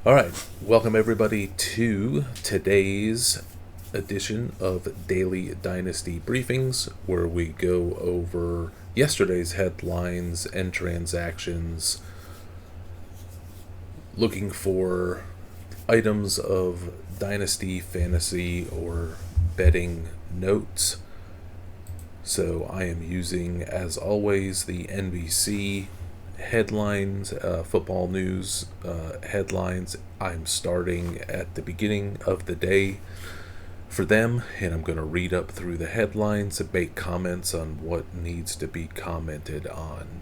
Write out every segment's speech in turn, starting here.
All right, welcome everybody to today's edition of Daily Dynasty Briefings, where we go over yesterday's headlines and transactions, looking for items of Dynasty, fantasy, or betting notes. So I am using, as always, the NBC headlines, football news headlines. I'm starting at the beginning of the day for them, and I'm going to read up through the headlines and make comments on what needs to be commented on.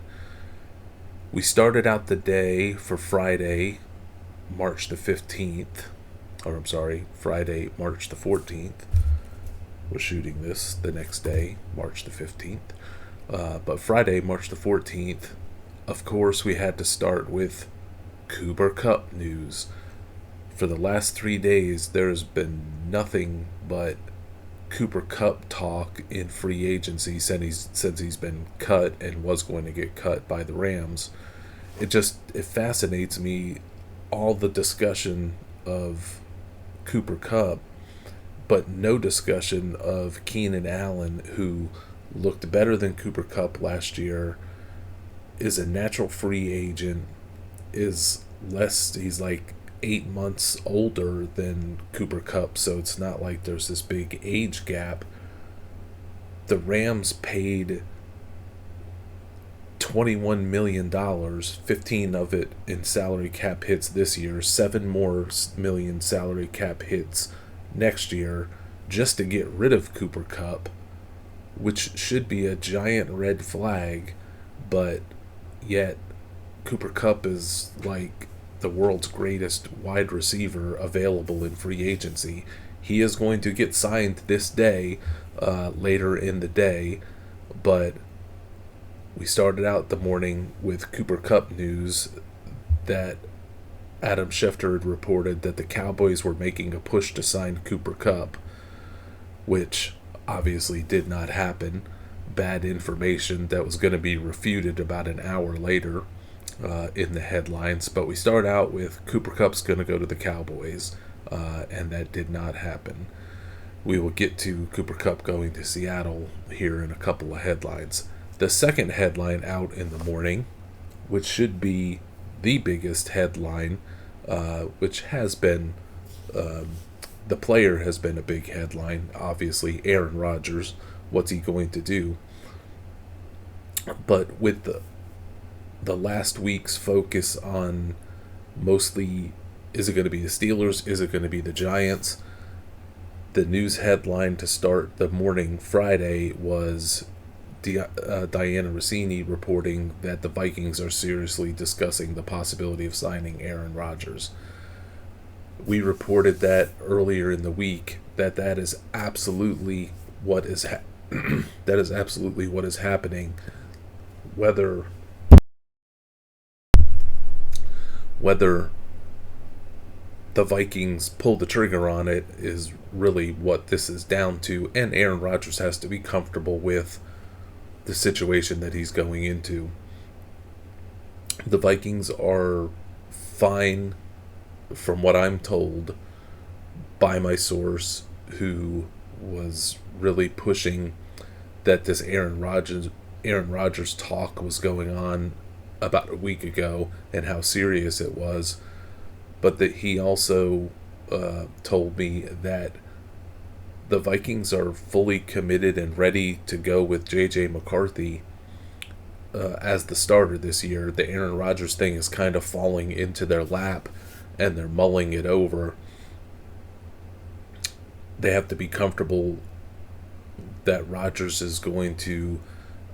We started out the day for Friday, March the 15th, or I'm sorry, Friday, March the 14th. We're shooting this the next day, March the 15th. But Friday, March the 14th, of course, we had to start with Cooper Kupp news. For the last 3 days, there's been nothing but Cooper Kupp talk in free agency since he's been cut and was going to get cut by the Rams. It fascinates me, all the discussion of Cooper Kupp, but no discussion of Keenan Allen, who looked better than Cooper Kupp last year, is a natural free agent, he's like 8 months older than Cooper Kupp, so it's not like there's this big age gap. The Rams paid $21 million, 15 of it in salary cap hits this year, 7 more million salary cap hits next year, just to get rid of Cooper Kupp, which should be a giant red flag, but yet Cooper Kupp is like the world's greatest wide receiver available in free agency. He is going to get signed this day, later in the day, but we started out the morning with Cooper Kupp news that Adam Schefter had reported that the Cowboys were making a push to sign Cooper Kupp, which obviously did not happen. Bad information that was going to be refuted about an hour later in the headlines. But we start out with Cooper Kupp's going to go to the Cowboys, and that did not happen. We will get to Cooper Kupp going to Seattle here in a couple of headlines. The second headline out in the morning, which should be the biggest headline, which has been, the player has been a big headline, obviously. Aaron Rodgers, what's he going to do? But with the last week's focus on mostly, is it going to be the Steelers, is it going to be the Giants, the news headline to start the morning Friday was Diana Rossini reporting that the Vikings are seriously discussing the possibility of signing Aaron Rodgers. We reported that earlier in the week that is absolutely what is that is absolutely what is happening. Whether the Vikings pull the trigger on it is really what this is down to, and Aaron Rodgers has to be comfortable with the situation that he's going into. The Vikings are fine, from what I'm told by my source, who was really pushing that this Aaron Rodgers talk was going on about a week ago and how serious it was, but that he also told me that the Vikings are fully committed and ready to go with J.J. McCarthy as the starter this year. The Aaron Rodgers thing is kind of falling into their lap, and they're mulling it over. They have to be comfortable that Rodgers is going to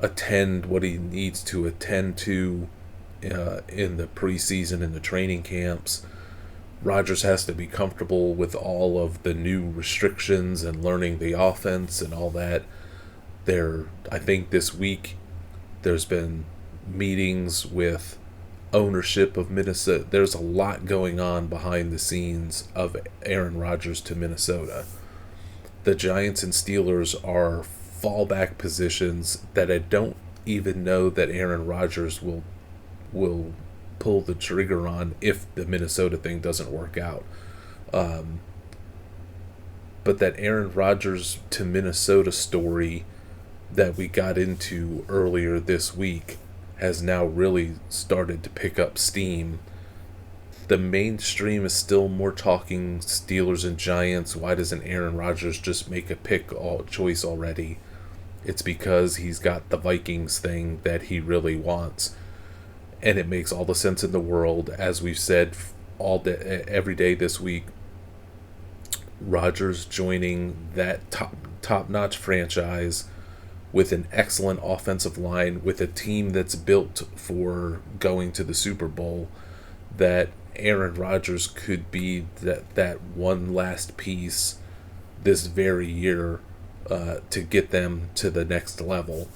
attend what he needs to attend to in the preseason and the training camps. Rodgers has to be comfortable with all of the new restrictions and learning the offense and all that. I think this week there's been meetings with ownership of Minnesota. There's a lot going on behind the scenes of Aaron Rodgers to Minnesota. The Giants and Steelers are fallback positions that I don't even know that Aaron Rodgers will pull the trigger on if the Minnesota thing doesn't work out. But that Aaron Rodgers to Minnesota story that we got into earlier this week has now really started to pick up steam. The mainstream is still more talking Steelers and Giants. Why doesn't Aaron Rodgers just make a choice already? It's because he's got the Vikings thing that he really wants. And it makes all the sense in the world. As we've said all day, every day this week, Rodgers joining that top-notch franchise with an excellent offensive line, with a team that's built for going to the Super Bowl, that Aaron Rodgers could be that one last piece this very year to get them to the next level.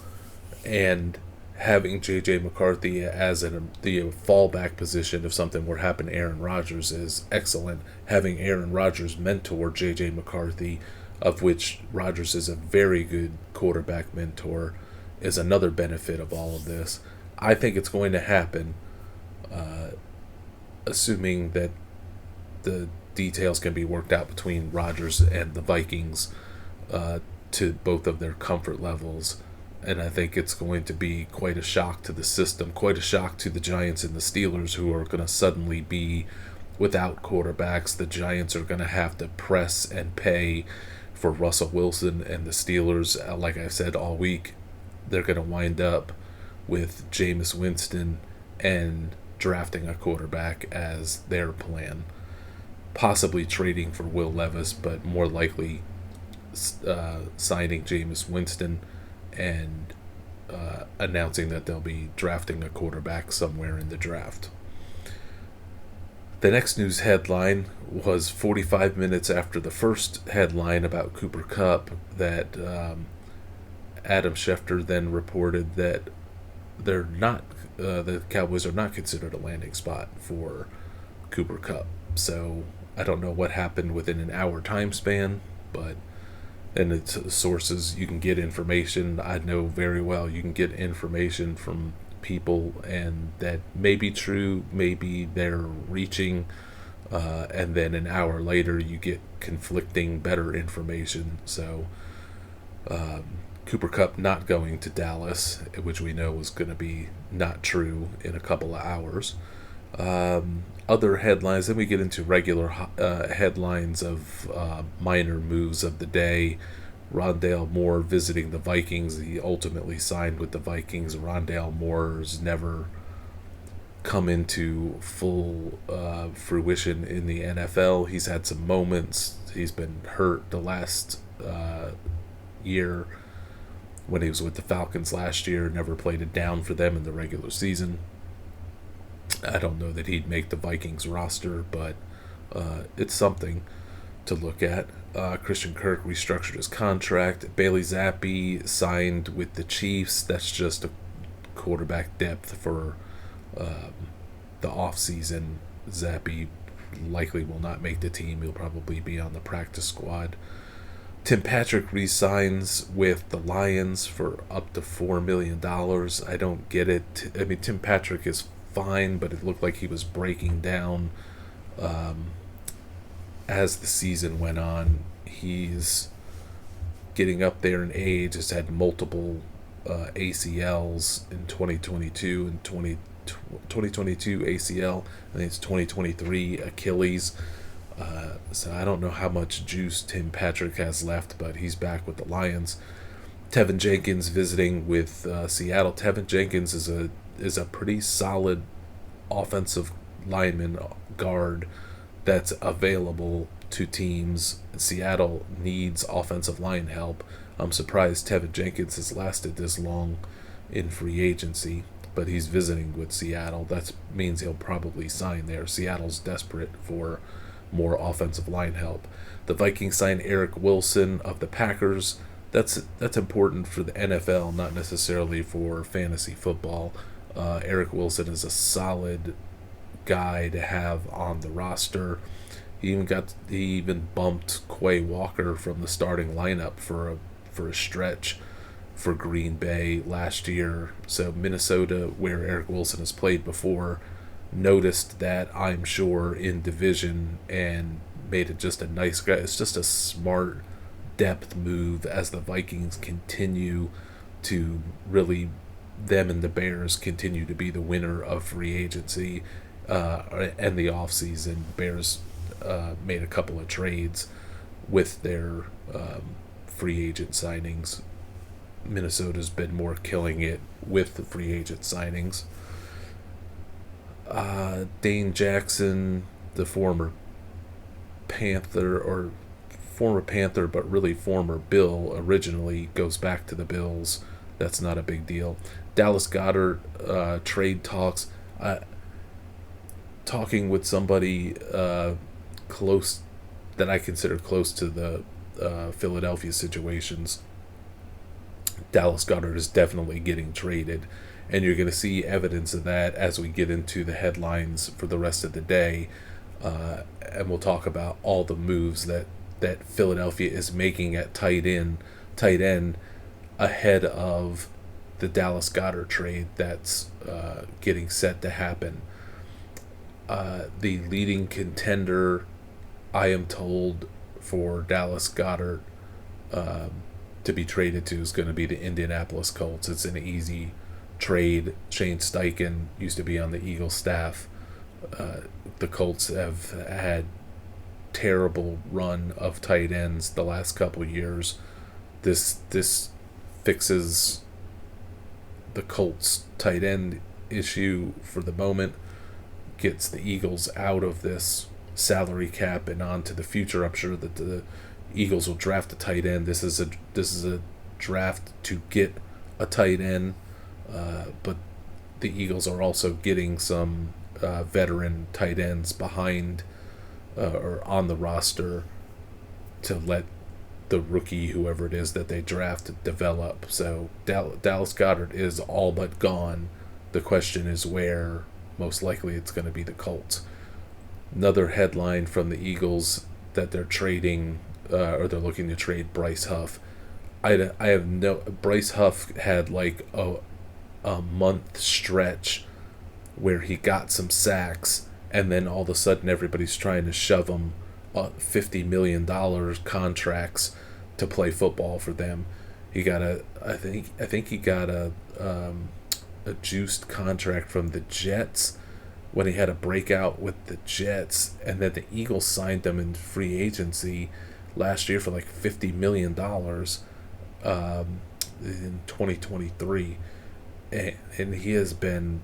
And having J.J. McCarthy as the fallback position if something were to happen to Aaron Rodgers is excellent. Having Aaron Rodgers mentor J.J. McCarthy, of which Rodgers is a very good quarterback mentor, is another benefit of all of this. I think it's going to happen, assuming that the details can be worked out between Rodgers and the Vikings to both of their comfort levels. And I think it's going to be quite a shock to the system, quite a shock to the Giants and the Steelers, who are going to suddenly be without quarterbacks. The Giants are going to have to press and pay for Russell Wilson, and the Steelers, like I said all week, they're going to wind up with Jameis Winston and drafting a quarterback as their plan. Possibly trading for Will Levis, but more likely signing Jameis Winston and announcing that they'll be drafting a quarterback somewhere in the draft. The next news headline was 45 minutes after the first headline about Cooper Kupp that Adam Schefter then reported that they're not the Cowboys are not considered a landing spot for Cooper Kupp. So I don't know what happened within an hour time span, but and it's sources you can get information. I know very well you can get information from people, and that may be true, maybe they're reaching, and then an hour later you get conflicting better information. So Cooper Kupp not going to Dallas, which we know was going to be not true in a couple of hours. Other headlines, then we get into regular headlines of minor moves of the day. Rondale Moore visiting the Vikings. He ultimately signed with the Vikings. Rondale Moore's never come into full fruition in the NFL. He's had some moments. He's been hurt the last year when he was with the Falcons last year. Never played it down for them in the regular season. I don't know that he'd make the Vikings roster, but it's something to look at. Christian Kirk restructured his contract. Bailey Zappi signed with the Chiefs. That's just a quarterback depth for the offseason. Zappi likely will not make the team. He'll probably be on the practice squad. Tim Patrick re-signs with the Lions for up to $4 million. I don't get it. I mean, Tim Patrick is fine, but it looked like he was breaking down as the season went on. He's getting up there in age, has had multiple ACLs in 2022 and 2022 ACL. I think it's 2023 Achilles. So I don't know how much juice Tim Patrick has left, but he's back with the Lions. Tevin Jenkins visiting with Seattle. Tevin Jenkins is a pretty solid offensive lineman guard that's available to teams. Seattle needs offensive line help. I'm surprised Tevin Jenkins has lasted this long in free agency, but he's visiting with Seattle. That means he'll probably sign there. Seattle's desperate for more offensive line help. The Vikings signed Eric Wilson of the Packers. That's important for the NFL, not necessarily for fantasy football. Eric Wilson is a solid guy to have on the roster. He even bumped Quay Walker from the starting lineup for a stretch for Green Bay last year. So Minnesota, where Eric Wilson has played before, noticed that, I'm sure, in division, and made it just a nice guy. It's just a smart depth move as the Vikings continue to really, them and the Bears continue to be the winner of free agency and the offseason. Bears made a couple of trades with their free agent signings. Minnesota's been more killing it with the free agent signings. Dane Jackson, the former Panther, but really former Bill originally, goes back to the Bills. That's not a big deal. Dallas Goedert trade talks. Talking with somebody close, that I consider close to the Philadelphia situations, Dallas Goedert is definitely getting traded, and you're going to see evidence of that as we get into the headlines for the rest of the day, and we'll talk about all the moves that Philadelphia is making at tight end ahead of the Dallas Goedert trade that's getting set to happen. The leading contender, I am told, for Dallas Goedert to be traded to is going to be the Indianapolis Colts. It's an easy trade. Shane Steichen used to be on the Eagles staff. The Colts have had terrible run of tight ends the last couple of years. This fixes the Colts tight end issue for the moment, gets the Eagles out of this salary cap and onto the future. I'm sure that the Eagles will draft a tight end. This is a draft to get a tight end, but the Eagles are also getting some veteran tight ends behind or on the roster to let the rookie, whoever it is that they draft, develop. So Dallas Goedert is all but gone. The question is where. Most likely it's going to be the Colts. Another headline from the Eagles that they're trading, or they're looking to trade Bryce Huff. Bryce Huff had like a month stretch where he got some sacks, and then all of a sudden everybody's trying to shove him $50 million contracts to play football for them. He got I think he got a juiced contract from the Jets when he had a breakout with the Jets, and then the Eagles signed him in free agency last year for like $50 million in 2023, and he has been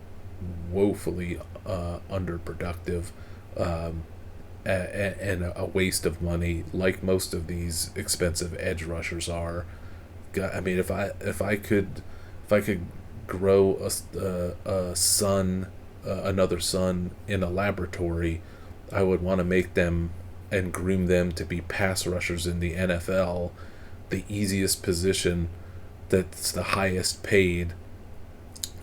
woefully underproductive and a waste of money, like most of these expensive edge rushers are. I mean, if I could grow a son, another son in a laboratory, I would want to make them and groom them to be pass rushers in the NFL, the easiest position that's the highest paid.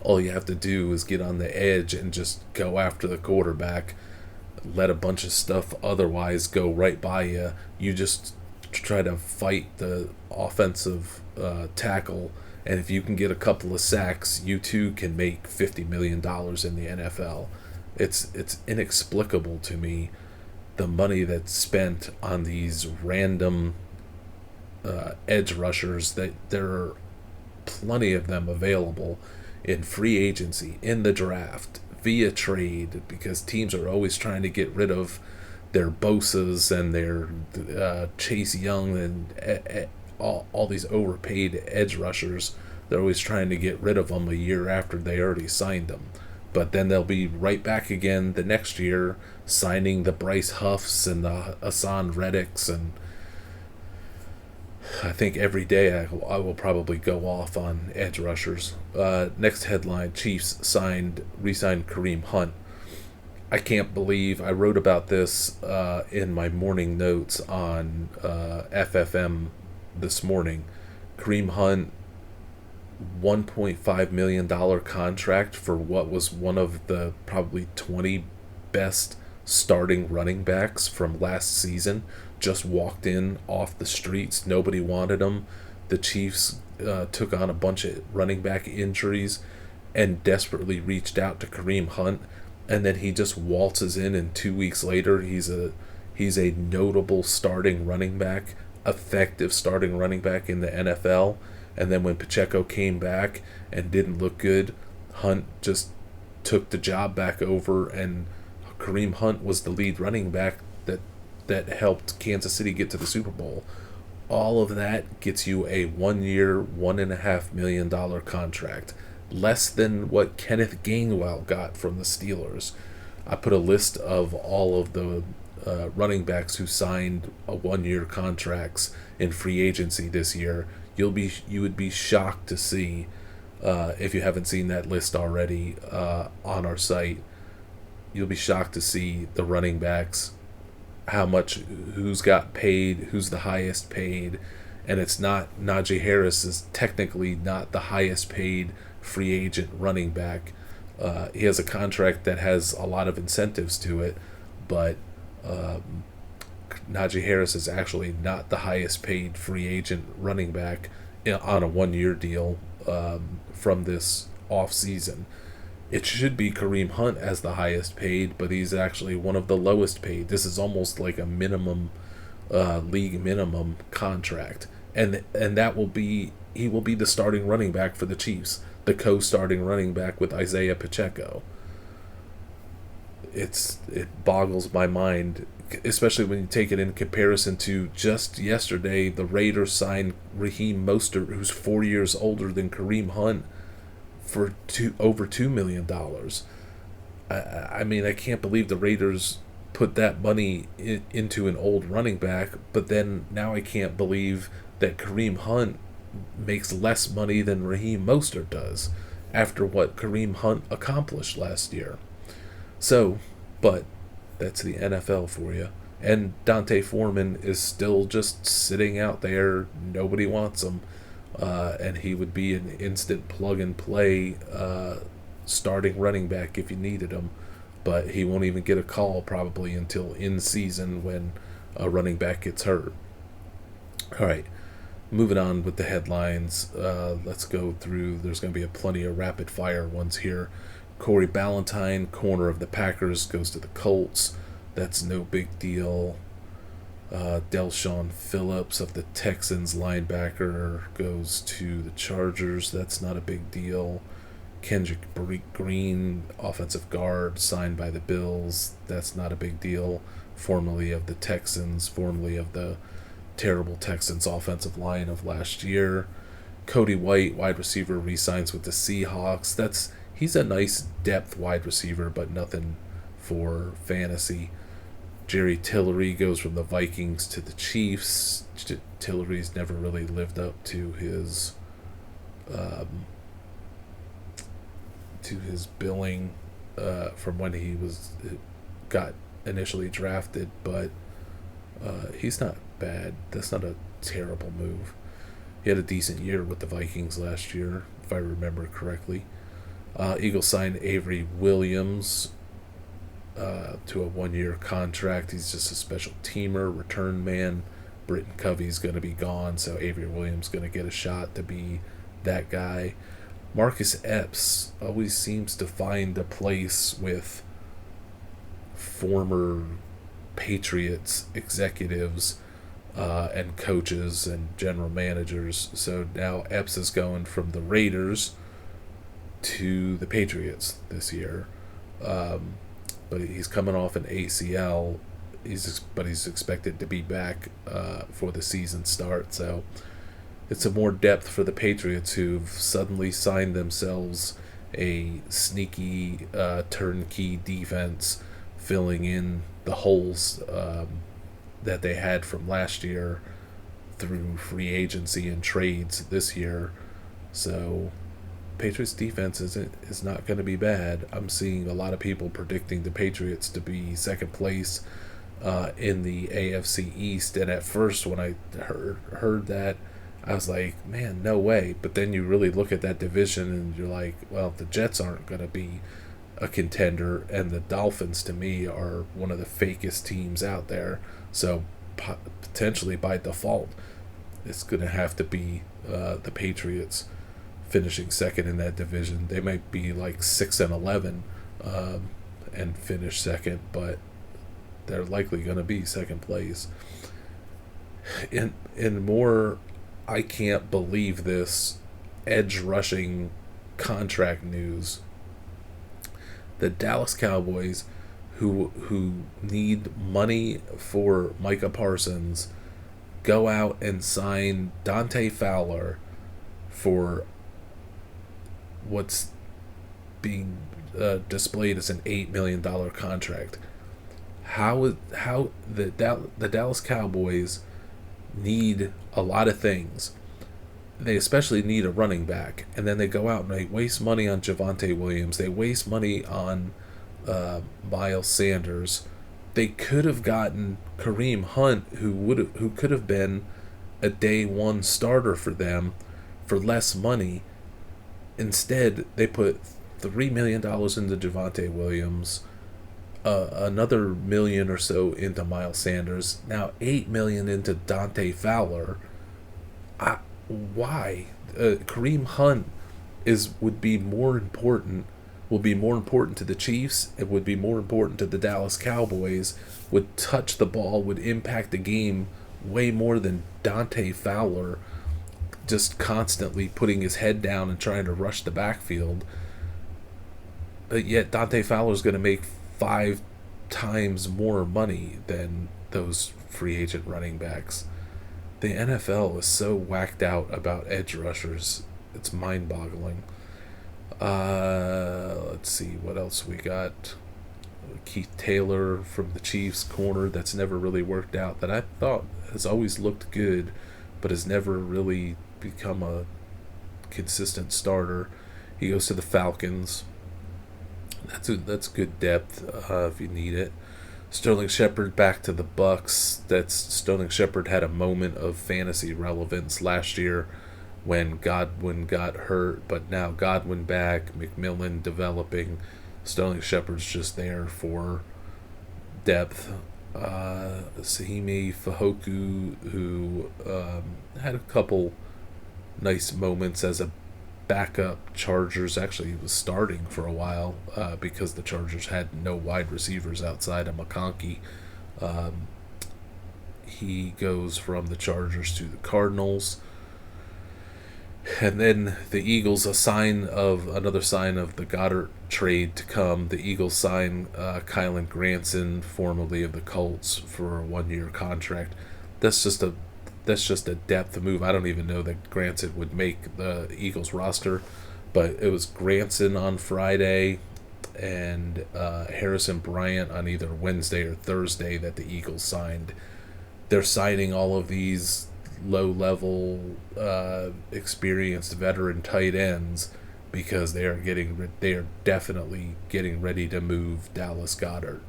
All you have to do is get on the edge and just go after the quarterback, let a bunch of stuff otherwise go right by you. You just try to fight the offensive tackle, and if you can get a couple of sacks, you too can make $50 million in the NFL. It's inexplicable to me, the money that's spent on these random edge rushers. That there are plenty of them available in free agency, in the draft, via trade, because teams are always trying to get rid of their Bosas and their Chase Young and all these overpaid edge rushers. They're always trying to get rid of them a year after they already signed them. But then they'll be right back again the next year, signing the Bryce Huffs and the Hassan Reddicks. And I think every day I will probably go off on edge rushers. Next headline, Chiefs re-signed Kareem Hunt. I can't believe I wrote about this in my morning notes on FFM this morning. Kareem Hunt, $1.5 million contract for what was one of the probably 20 best starting running backs from last season. Just walked in off the streets. Nobody wanted him. The Chiefs took on a bunch of running back injuries and desperately reached out to Kareem Hunt, and then he just waltzes in, and 2 weeks later he's a notable starting running back, effective starting running back in the NFL. And then when Pacheco came back and didn't look good, Hunt just took the job back over, and Kareem Hunt was the lead running back that helped Kansas City get to the Super Bowl. All of that gets you a 1 year, $1.5 million contract, less than what Kenneth Gainwell got from the Steelers. I put a list of all of the running backs who signed a 1 year contracts in free agency this year. You would be shocked to see, if you haven't seen that list already on our site. You'll be shocked to see the running backs, who's got paid, who's the highest paid, and it's not. Najee Harris is technically not the highest paid free agent running back. He has a contract that has a lot of incentives to it, but Najee Harris is actually not the highest paid free agent running back on a 1 year deal from this off season. It should be Kareem Hunt as the highest paid, but he's actually one of the lowest paid. This is almost like a minimum, league minimum contract, and he will be the starting running back for the Chiefs, the co-starting running back with Isaiah Pacheco. It boggles my mind, especially when you take it in comparison to just yesterday, the Raiders signed Raheem Mostert, who's 4 years older than Kareem Hunt, for over $2 million. I mean, I can't believe the Raiders put that money into an old running back, but then now I can't believe that Kareem Hunt makes less money than Raheem Mostert does after what Kareem Hunt accomplished last year. So, but that's the NFL for you. And Dante Foreman is still just sitting out there. Nobody wants him. And he would be an instant plug-and-play starting running back if you needed him. But he won't even get a call probably until in season when a running back gets hurt. All right, moving on with the headlines. Let's go through. There's going to be plenty of rapid-fire ones here. Corey Ballentine, corner of the Packers, goes to the Colts. That's no big deal. Delshon Phillips of the Texans, linebacker, goes to the Chargers. That's not a big deal. Kendrick Green, offensive guard, signed by the Bills. That's not a big deal. Formerly of the Texans, formerly of the terrible Texans offensive line of last year. Cody White, wide receiver, re-signs with the Seahawks. He's a nice depth wide receiver, but nothing for fantasy. Jerry Tillery goes from the Vikings to the Chiefs. Tillery's never really lived up to his billing from when he got initially drafted, but he's not bad. That's not a terrible move. He had a decent year with the Vikings last year, if I remember correctly. Eagles signed Avery Williams to a 1 year contract. He's just a special teamer, return man. Britton Covey's going to be gone, so Avery Williams going to get a shot to be that guy. Marcus Epps always seems to find a place with former Patriots executives and coaches and general managers. So now Epps is going from the Raiders to the Patriots this year. But he's coming off an ACL. But he's expected to be back for the season start. So it's a more depth for the Patriots, who've suddenly signed themselves a sneaky turnkey defense, filling in the holes that they had from last year through free agency and trades this year. So Patriots defense is not going to be bad. I'm seeing a lot of people predicting the Patriots to be second place in the AFC East, and at first when I heard that, I was like, man, no way. But then you really look at that division and you're like, well, the Jets aren't going to be a contender, and the Dolphins to me are one of the fakest teams out there. So potentially by default, it's going to have to be the Patriots finishing second in that division. They might be like 6-11 and finish second, but they're likely going to be second place. In more, I can't believe this edge rushing contract news. The Dallas Cowboys, who need money for Micah Parsons, go out and sign Dante Fowler for what's being displayed as an $8 million contract. How the Dallas Cowboys need a lot of things. They especially need a running back, and then they go out and they waste money on Javonte Williams. They waste money on Miles Sanders. They could have gotten Kareem Hunt, who could have been a day one starter for them for less money. Instead, they put $3 million into Javonte Williams, another $1 million or so into Miles Sanders, now $8 million into Dante Fowler. Why? Kareem Hunt would be more important. Will be more important to the Chiefs. It would be more important to the Dallas Cowboys. Would touch the ball. Would impact the game way more than Dante Fowler, just constantly putting his head down and trying to rush the backfield. But yet Dante Fowler's going to make 5 times more money than those free agent running backs. The NFL is so whacked out about edge rushers. It's mind-boggling. Let's see what else we got. Keith Taylor from the Chiefs corner that's never really worked out, that I thought has always looked good but has never really become a consistent starter. He goes to the Falcons. That's good depth if you need it. Sterling Shepard back to the Bucks. Sterling Shepard had a moment of fantasy relevance last year when Godwin got hurt, but now Godwin back, McMillan developing. Sterling Shepard's just there for depth. Sahimi Fahoku, who had a couple nice moments as a backup Chargers. Actually, he was starting for a while because the Chargers had no wide receivers outside of McConkey. He goes from the Chargers to the Cardinals. And then the Eagles, another sign of the Goddard trade to come. The Eagles sign Kylan Granson, formerly of the Colts, for a 1-year contract. That's just a depth move. I don't even know that Granson would make the Eagles roster, but it was Granson on Friday and Harrison Bryant on either Wednesday or Thursday that the Eagles signed. They're signing all of these low-level, experienced veteran tight ends because they are definitely getting ready to move Dallas Goedert.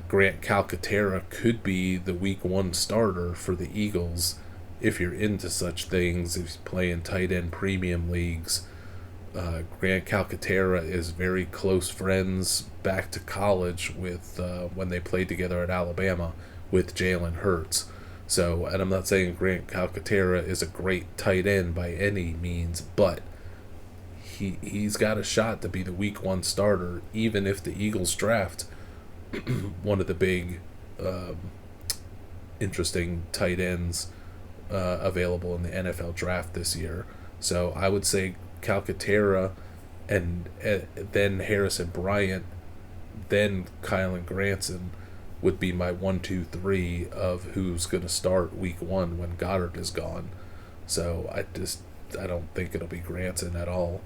Grant Calcaterra could be the week 1 starter for the Eagles if you're into such things, if you play in tight end premium leagues. Grant Calcaterra is very close friends back to college with when they played together at Alabama with Jalen Hurts. So, and I'm not saying Grant Calcaterra is a great tight end by any means, but he's got a shot to be the week 1 starter, even if the Eagles draft one of the big interesting tight ends available in the NFL draft this year. So I would say Calcaterra and then Harrison Bryant, then Kylan Granson would be my 1, 2, 3 of who's going to start week 1 when Goddard is gone. So I don't think it'll be Granson at all.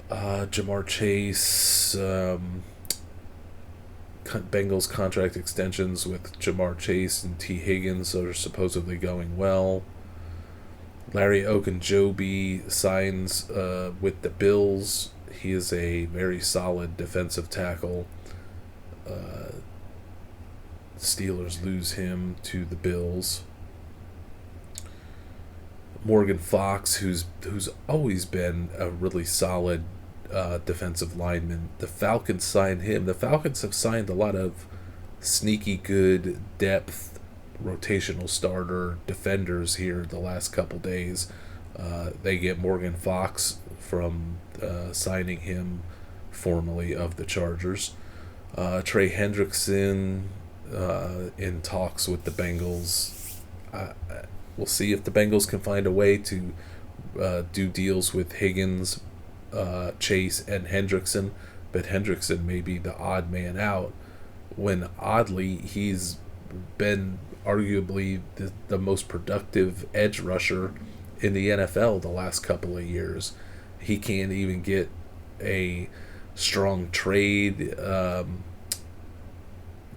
Jamar Chase, Bengals contract extensions with Jamar Chase and T. Higgins are supposedly going well. Larry Ogunjobi signs with the Bills. He is a very solid defensive tackle. Steelers lose him to the Bills. Morgan Fox, who's always been a really solid defensive lineman. The Falcons signed him. The Falcons have signed a lot of sneaky good depth rotational starter defenders here the last couple days. They get Morgan Fox from signing him formerly of the Chargers. Trey Hendrickson in talks with the Bengals. We'll see if the Bengals can find a way to do deals with Higgins, Chase, and Hendrickson, but Hendrickson may be the odd man out when oddly he's been arguably the most productive edge rusher in the NFL the last couple of years. He can't even get a strong trade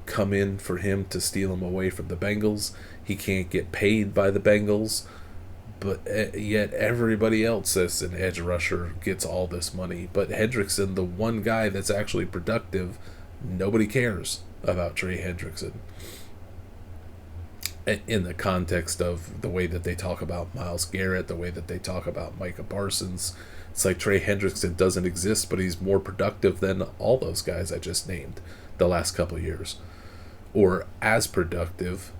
come in for him to steal him away from the Bengals. He can't get paid by the Bengals, but yet everybody else as an edge rusher gets all this money. But Hendrickson, the one guy that's actually productive, nobody cares about Trey Hendrickson. In the context of the way that they talk about Myles Garrett, the way that they talk about Micah Parsons, it's like Trey Hendrickson doesn't exist, but he's more productive than all those guys I just named the last couple of years. Or as productive.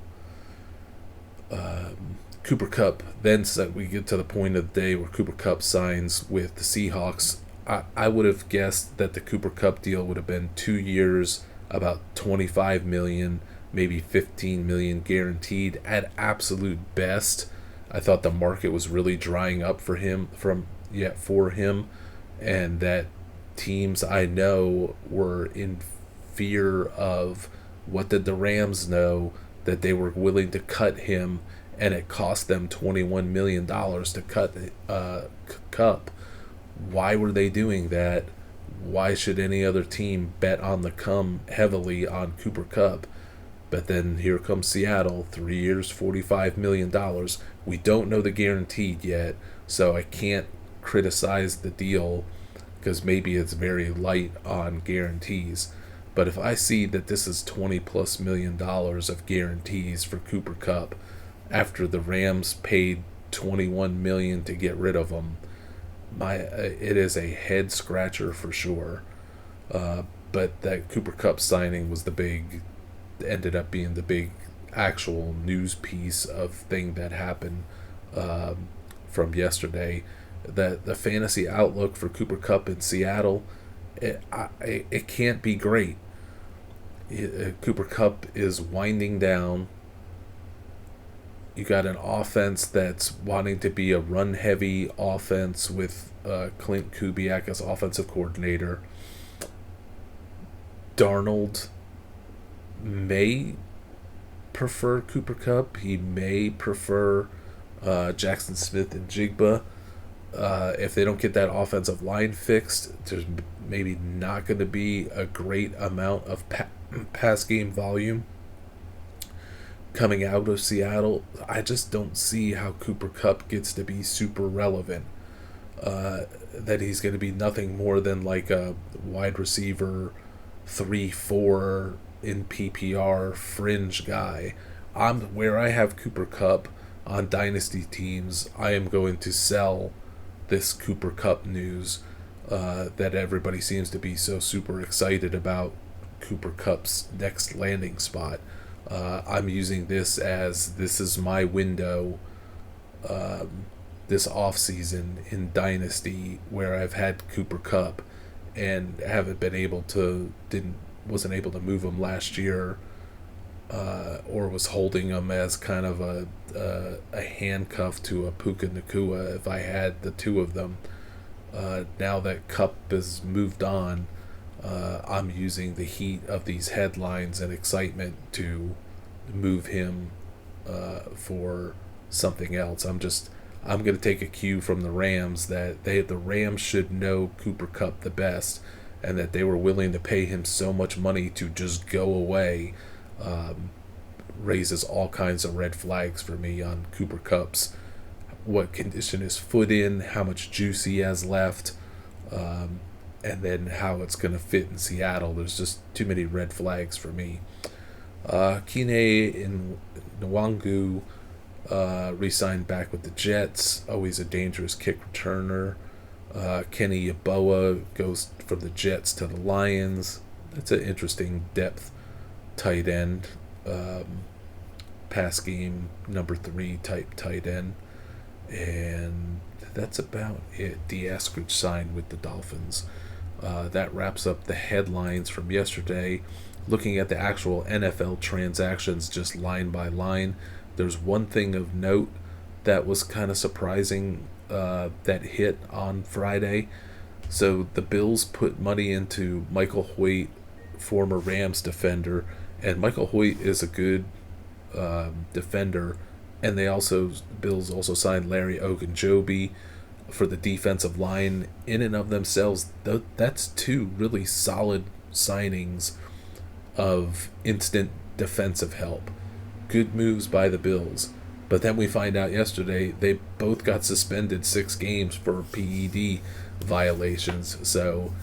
Cooper Kupp, then we get to the point of the day where Cooper Kupp signs with the Seahawks. I would have guessed that the Cooper Kupp deal would have been 2 years, about $25 million, maybe $15 million guaranteed at absolute best. I thought the market was really drying up for him, and that teams I know were in fear of what did the Rams know, that they were willing to cut him, and it cost them $21 million to cut Kupp. Why were they doing that? Why should any other team bet on the come heavily on Cooper Kupp? But then here comes Seattle, 3 years, $45 million. We don't know the guaranteed yet, so I can't criticize the deal because maybe it's very light on guarantees. But if I see that this is $20+ million of guarantees for Cooper Kupp after the Rams paid $21 million to get rid of him, it is a head scratcher for sure. But that Cooper Kupp signing was ended up being the big actual news piece of thing that happened from yesterday. That the fantasy outlook for Cooper Kupp in Seattle, it can't be great. Cooper Kupp is winding down. You got an offense that's wanting to be a run-heavy offense with Clint Kubiak as offensive coordinator. Darnold may prefer Cooper Kupp. He may prefer Jackson Smith and Jigba. If they don't get that offensive line fixed, there's maybe not going to be a great amount of pass game volume coming out of Seattle. I just don't see how Cooper Kupp gets to be super relevant. That he's going to be nothing more than like a wide receiver 3-4 in PPR fringe guy. Where I have Cooper Kupp on Dynasty teams, I am going to sell this Cooper Kupp news that everybody seems to be so super excited about Cooper Kupp's next landing spot. I'm using this is my window this offseason in Dynasty where I've had Cooper Kupp and wasn't able to move him last year, or was holding him as kind of a handcuff to a Puka Nacua if I had the two of them. Now that Kupp has moved on, I'm using the heat of these headlines and excitement to move him for something else. I'm going to take a cue from the Rams that the Rams should know Cooper Kupp the best, and that they were willing to pay him so much money to just go away. Raises all kinds of red flags for me on Cooper Kupp's what condition his foot in, how much juice he has left, and then how it's going to fit in Seattle. There's just too many red flags for me. Kine Nwangu re-signed back with the Jets, always a dangerous kick returner. Kenny Yeboah goes from the Jets to the Lions. That's an interesting depth tight end, pass game number 3 type tight end. And that's about it. D. Eskridge signed with the Dolphins. that wraps up the headlines from yesterday. Looking at the actual NFL transactions just line by line, there's one thing of note that was kind of surprising that hit on Friday. So the Bills put money into Michael Hoyt, former Rams defender, and Michael Hoyt is a good defender. And Bills also signed Larry Ogunjobi for the defensive line. In and of themselves, that's two really solid signings of instant defensive help. Good moves by the Bills. But then we find out yesterday they both got suspended 6 games for PED violations. So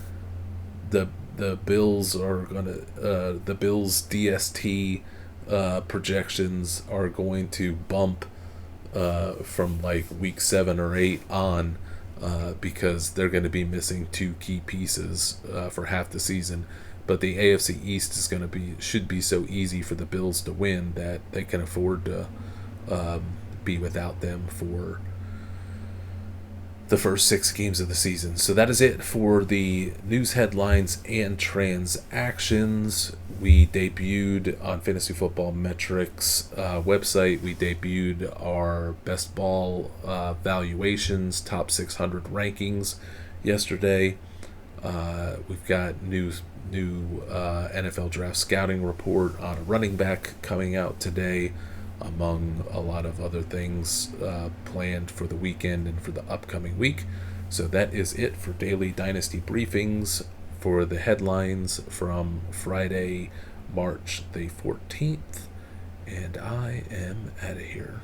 the Bills are the Bills DST projections are going to bump from like week 7 or 8 on, because they're going to be missing 2 key pieces for half the season. But the AFC East should be so easy for the Bills to win that they can afford to be without them for the first 6 games of the season. So that is it for the news headlines and transactions. We debuted on Fantasy Football Metrics website. We debuted our best ball valuations, top 600 rankings yesterday. We've got new NFL draft scouting report on a running back coming out today, among a lot of other things planned for the weekend and for the upcoming week. So that is it for daily Dynasty briefings for the headlines from Friday, March the 14th. And I am out of here.